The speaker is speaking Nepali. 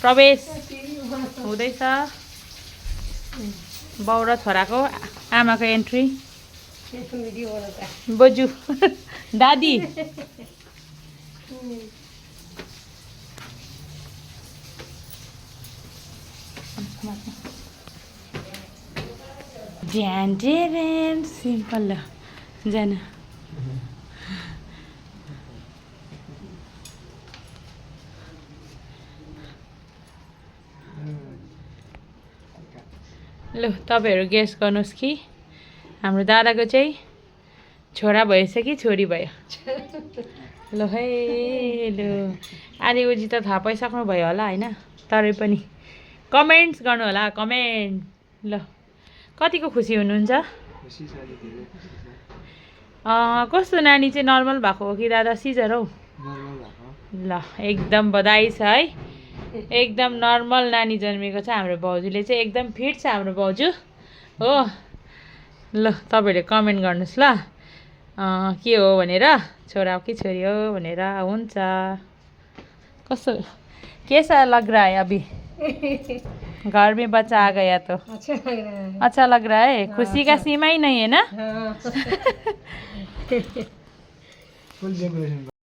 प्रवेश हुँदैछ बाउ र छोराको आमाको एन्ट्री बोजू दादी ड्यान सिम्पल ल जान ल तपाईहरु गेस गर्नुस् कि हाम्रो दादाको चाहिँ छोरा भएछ कि छोरी भयो ल है ल आदिगोजी त थाहा पाइसक्नु भयो होला हैन तरै पनि कमेन्ट्स गर्नु होला कमेन्ट ल कतिको खुसी हुनुहुन्छ कस्तो नानी चाहिँ नर्मल भएको हो कि दादा सिजर हौ ल एकदम बधाई छ है एकदम नर्मल नानी जन्मेको छ हाम्रो भाउजूले चाहिँ एकदम फिट छ हाम्रो भाउजू हो ल तपाईहरुले कमेन्ट गर्नुस् ल के हो भनेर छोरा हो कि छोरी हो भनेर हुन्छ कस्तो कैसा लग रहा है अभी घर में बच्चा आ गया तो अच्छा लग रहा है खुशी का सीमा ही नहीं है ना